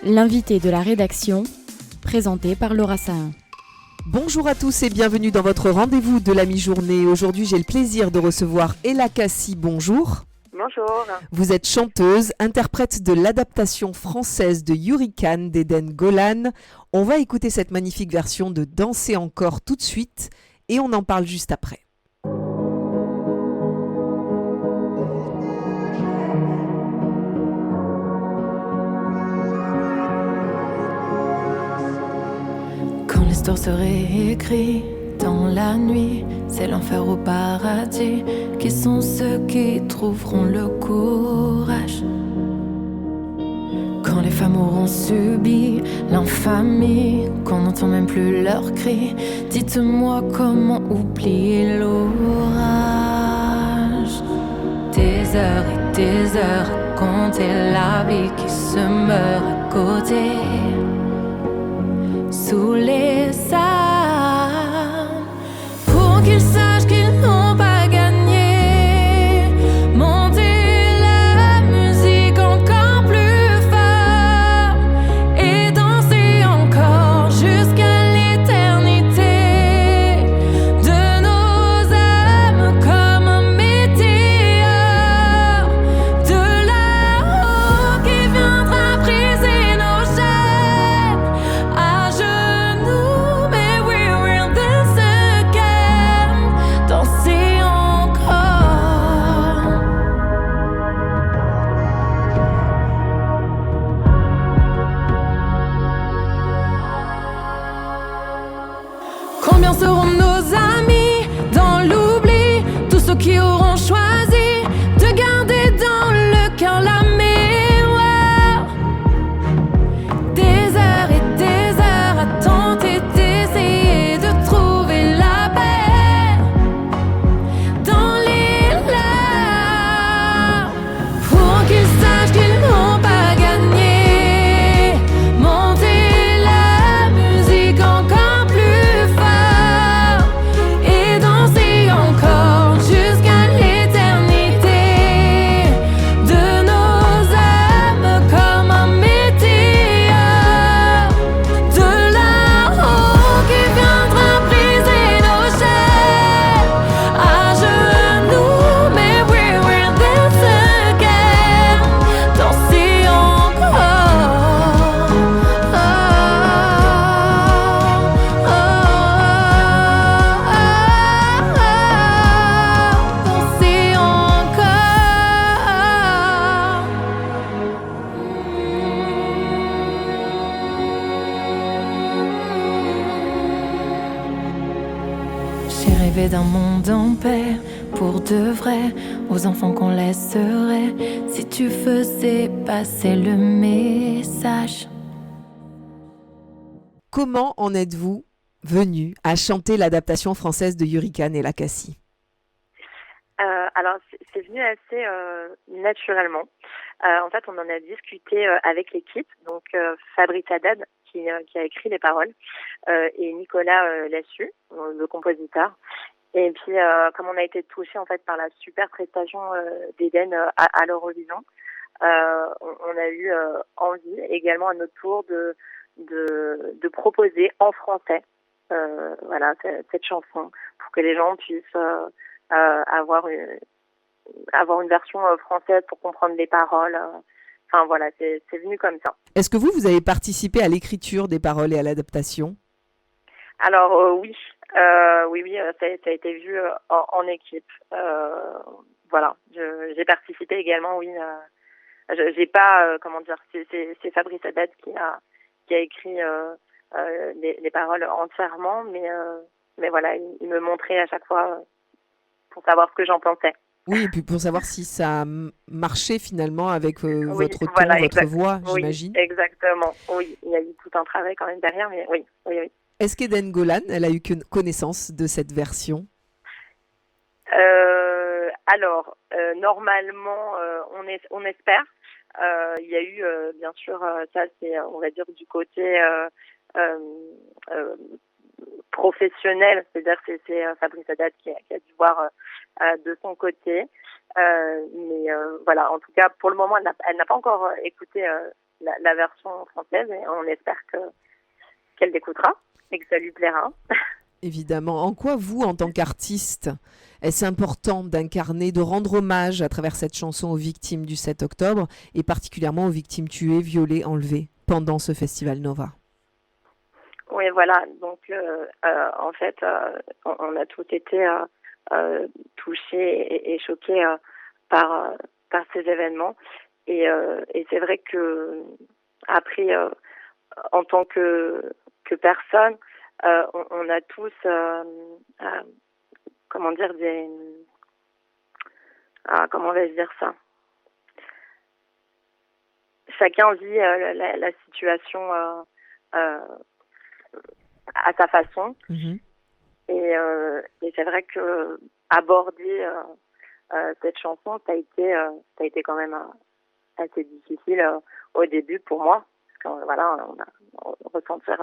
L'invité de la rédaction, présenté par Laura Sahin. Bonjour à tous et bienvenue dans votre rendez-vous de la mi-journée. Aujourd'hui, j'ai le plaisir de recevoir Ella Cassie. Bonjour. Bonjour. Vous êtes chanteuse, interprète de l'adaptation française de Hurricane d'Eden Golan. On va écouter cette magnifique version de Danser encore tout de suite et on en parle juste après. Quand l'histoire se réécrit dans la nuit, c'est l'enfer au paradis. Qui sont ceux qui trouveront le courage? Quand les femmes auront subi l'infamie, qu'on n'entend même plus leurs cris, dites-moi comment oublier l'orage. Des heures et des heures à compter la vie qui se meurt à côté. Sous les armes, pour qu'ils sachent qu'ils n'ont pas gagné. Montez la musique encore plus fort et dansez encore jusqu'à l'éternité. De nos âmes comme un météore, de là-haut qui viendra briser nos chaînes. À genoux, mais we will dance again. Danser encore. Combien seront nos amis dans l'oubli? Tous ceux qui auront choisi de garder dans le cœur la mémoire. Des heures et des heures à tenter d'essayer de trouver la paix dans les larmes. Pour qu'ils sachent qu'ils n'ont pas gagné. Montez la musique encore plus fort et dansez encore jusqu'à l'éternité. De nos âmes comme un météore, de là-haut qui viendra briser nos chaînes. À genoux, mais we will dance again. Danser encore. Danser encore. J'ai rêvé d'un monde en paix, pour de vrai, aux enfants qu'on laisserait, si tu faisais passer le message. Comment en êtes-vous venu à chanter l'adaptation française de Hurricane, Ella Cassie? Alors, c'est venu assez naturellement. En fait, on en a discuté avec l'équipe, donc Fabrice Haddad qui a écrit les paroles et Nicolas Lassus, le compositeur. Et puis, comme on a été touchés en fait par la super prestation d'Eden à l'Eurovision, on a eu envie également à notre tour de proposer en français voilà cette chanson pour que les gens puissent avoir une version française pour comprendre les paroles. Enfin voilà, c'est venu comme ça. Est-ce que vous avez participé à l'écriture des paroles et à l'adaptation? Alors oui, ça a été vu en équipe. Voilà, j'ai participé également, oui. J'ai pas, comment dire, c'est Fabrice Haddad qui a écrit les paroles entièrement, mais voilà, il me montrait à chaque fois pour savoir ce que j'en pensais. Oui, et puis pour savoir si ça marchait finalement avec votre ton, voilà, votre voix, j'imagine. Oui, exactement. Oui, il y a eu tout un travail quand même derrière, mais oui. Est-ce qu'Eden Golan, elle a eu connaissance de cette version? Alors, normalement, on espère. Il y a eu, bien sûr, ça c'est, on va dire, du côté professionnel, c'est-à-dire que c'est Fabrice Haddad qui a dû voir de son côté. Mais voilà, en tout cas, pour le moment, elle n'a pas encore écouté la version française et on espère qu'elle l'écoutera et que ça lui plaira. Évidemment. En quoi vous, en tant qu'artiste, est-ce important d'incarner, de rendre hommage à travers cette chanson aux victimes du 7 octobre et particulièrement aux victimes tuées, violées, enlevées pendant ce festival Nova? Oui, voilà. Donc, en fait, on a tous été touchés et choqués par ces événements. Et c'est vrai que après, en tant que personne, on a tous, comment dire, comment vais-je dire ça? Chacun vit la situation à sa façon. Mhm. Et c'est vrai que aborder cette chanson, ça a été quand même assez difficile au début pour moi, parce que voilà, on ressentir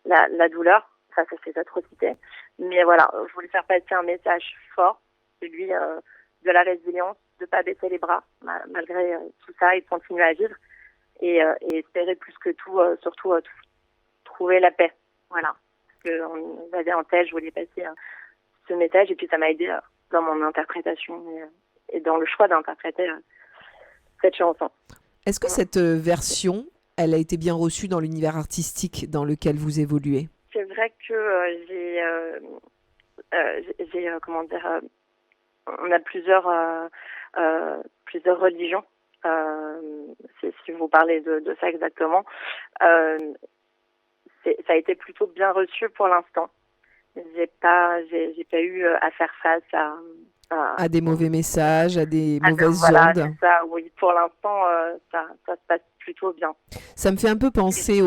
la douleur face à ces atrocités. Mais voilà, je voulais faire passer un message fort, celui de la résilience, de pas baisser les bras malgré tout ça et de continuer à vivre et espérer plus que tout, surtout trouver la paix. Voilà. Parce que on avait en tête, je voulais passer ce message et puis ça m'a aidé dans mon interprétation et dans le choix d'interpréter cette chanson. Est-ce que cette version, elle a été bien reçue dans l'univers artistique dans lequel vous évoluez? C'est vrai que j'ai comment dire, on a plusieurs religions. Si vous parlez de ça exactement, ça a été plutôt bien reçu pour l'instant. J'ai pas eu à faire face à des mauvais messages, à des mauvaises voilà, ondes. C'est ça, oui. Pour l'instant, ça se passe plutôt bien. Ça me fait un peu penser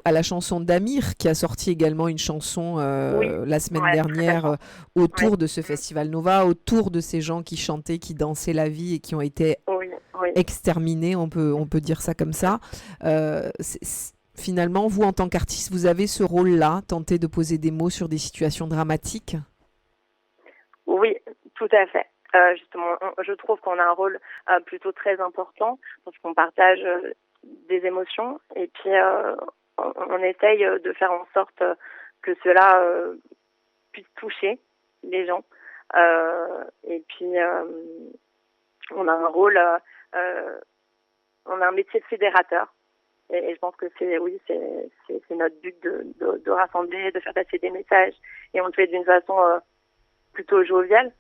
à la chanson d'Amir, qui a sorti également une chanson la semaine dernière autour de ce festival Nova, autour de ces gens qui chantaient, qui dansaient la vie et qui ont été exterminés, on peut dire ça comme ça. Finalement, vous, en tant qu'artiste, vous avez ce rôle-là, tenter de poser des mots sur des situations dramatiques? Oui, tout à fait. Justement, je trouve qu'on a un rôle plutôt très important parce qu'on partage des émotions et puis on essaye de faire en sorte que cela puisse toucher les gens. Et puis, on a un rôle, on a un métier de fédérateur. Et je pense que c'est notre but de rassembler, de faire passer des messages. Et on le fait d'une façon plutôt joviale.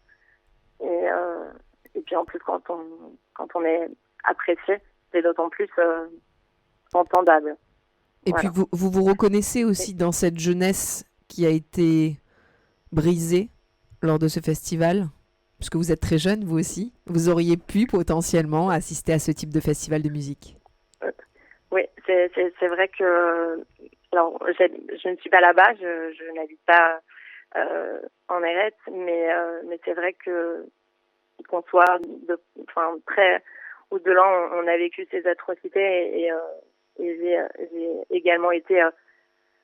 Et puis en plus, quand on est apprécié, c'est d'autant plus entendable. Et puis vous reconnaissez aussi dans cette jeunesse qui a été brisée lors de ce festival, puisque vous êtes très jeune, vous aussi. Vous auriez pu potentiellement assister à ce type de festival de musique. Oui, c'est vrai que alors je ne suis pas là-bas, je n'habite pas en RS, mais c'est vrai que qu'on soit très ou de là, on a vécu ces atrocités et j'ai également été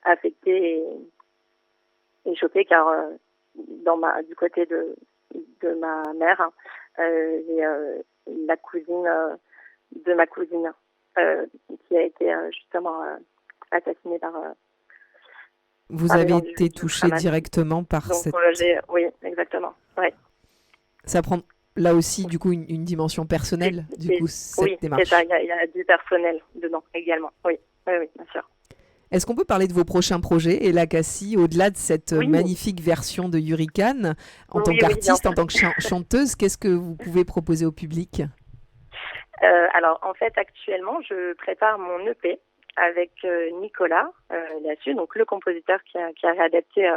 affectée et choquée car du côté de ma mère, j'ai la cousine de ma cousine qui a été justement assassinée par. Vous avez été touchée directement par cette. Oui, exactement. Ouais. Ça prend là aussi du coup une dimension personnelle cette démarche. Oui, c'est ça. Il y a du personnel dedans également. Oui, bien sûr. Est-ce qu'on peut parler de vos prochains projets, Ella Kassi, au-delà de cette magnifique version de Hurricane, en tant qu'artiste, en tant que chanteuse, qu'est-ce que vous pouvez proposer au public? Alors, en fait, actuellement, je prépare mon EP avec Nicolas là-dessus, donc le compositeur qui a réadapté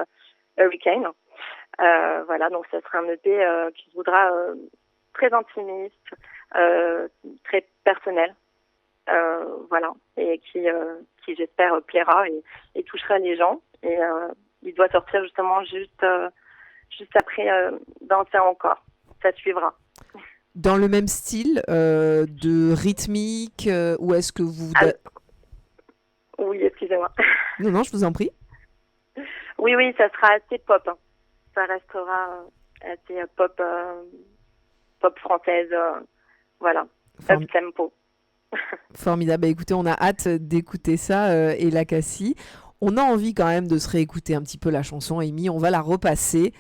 Hurricane. Voilà, donc ça sera un EP qui se voudra très intimiste, très personnel, voilà, et qui j'espère plaira et touchera les gens. Et il doit sortir justement juste après Danser encore. Ça suivra. Dans le même style de rythmique ou est-ce que vous... Oui, excusez-moi. Non, je vous en prie. Oui, ça sera assez pop. Ça restera assez pop pop française, voilà, up tempo. Formidable. Bah, écoutez, on a hâte d'écouter ça, Ella Cassie. On a envie quand même de se réécouter un petit peu la chanson, Amy. On va la repasser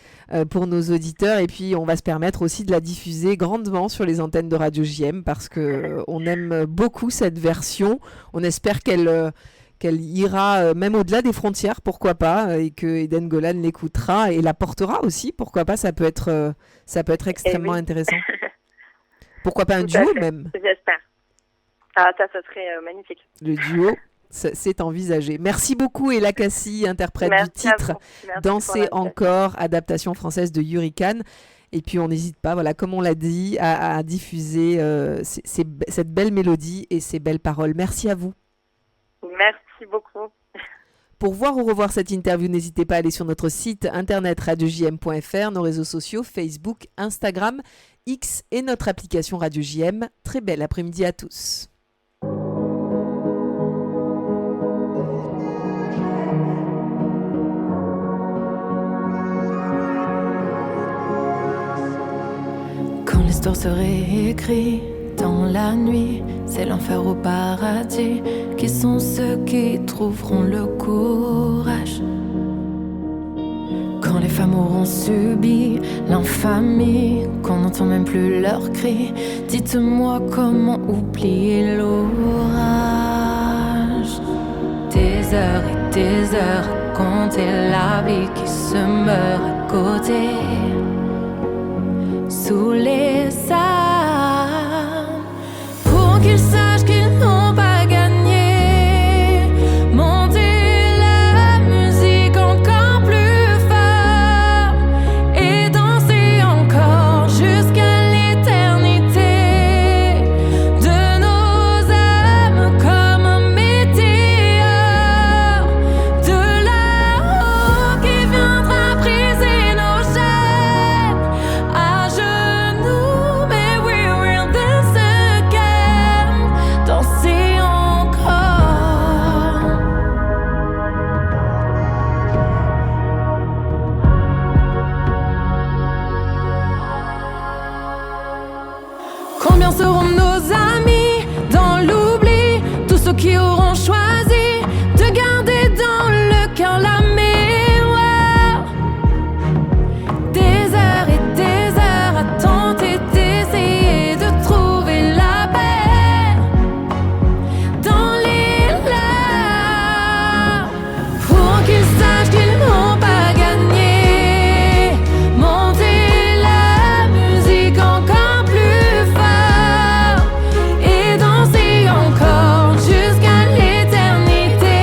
pour nos auditeurs et puis on va se permettre aussi de la diffuser grandement sur les antennes de Radio JM parce qu'on aime beaucoup cette version. On espère qu'elle ira même au-delà des frontières, pourquoi pas, et que Eden Golan l'écoutera et la portera aussi, pourquoi pas, ça peut être extrêmement intéressant. Pourquoi pas un duo même? J'espère. Ah, ça serait magnifique. Le duo, c'est envisagé. Merci beaucoup, Ella Cassie, interprète du titre Danser encore, adaptation française de Hurricane. Et puis on n'hésite pas, voilà, comme on l'a dit, à diffuser cette belle mélodie et ces belles paroles. Merci à vous. Merci beaucoup. Pour voir ou revoir cette interview, n'hésitez pas à aller sur notre site internet radiojm.fr, nos réseaux sociaux, Facebook, Instagram, X et notre application Radio JM. Très bel après-midi à tous. Quand l'histoire se réécrit dans la nuit, c'est l'enfer au paradis. Qui sont ceux qui trouveront le courage? Quand les femmes auront subi l'infamie, qu'on n'entend même plus leurs cris, dites-moi comment oublier l'orage. Des heures et des heures à compter la vie qui se meurt à côté, sous les arbres, pour qu'ils sachent qu'ils n'ont pas gagné. Montez la musique encore plus fort et dansez encore jusqu'à l'éternité. De nos âmes comme un météore, de là-haut qui viendra briser nos chaînes. À genoux, mais we will dance again. Danser encore. Combien seront nos amis dans l'oubli? Tous ceux qui auront choisi de garder dans le cœur la mémoire. Des heures et des heures à tenter d'essayer de trouver la paix dans les larmes, pour qu'ils sachent qu'ils n'ont pas gagné. Montez la musique encore plus fort et dansez encore jusqu'à l'éternité.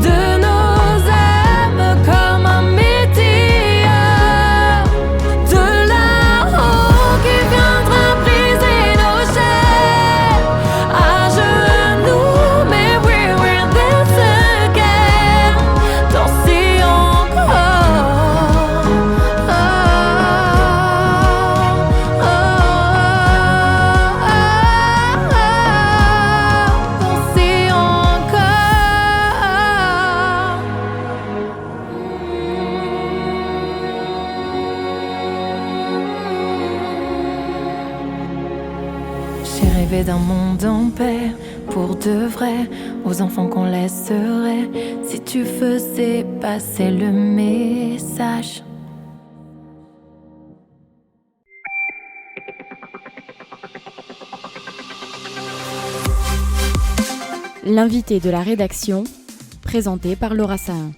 De nos âmes comme un météore, de là-haut qui viendra briser nos chaînes. À genoux, mais we will dance again. Danser encore. Danser encore. J'ai rêvé d'un monde en paix, pour de vrai, aux enfants qu'on laisserait, si tu faisais passer le message. L'invité de la rédaction, présenté par Laura Sahin.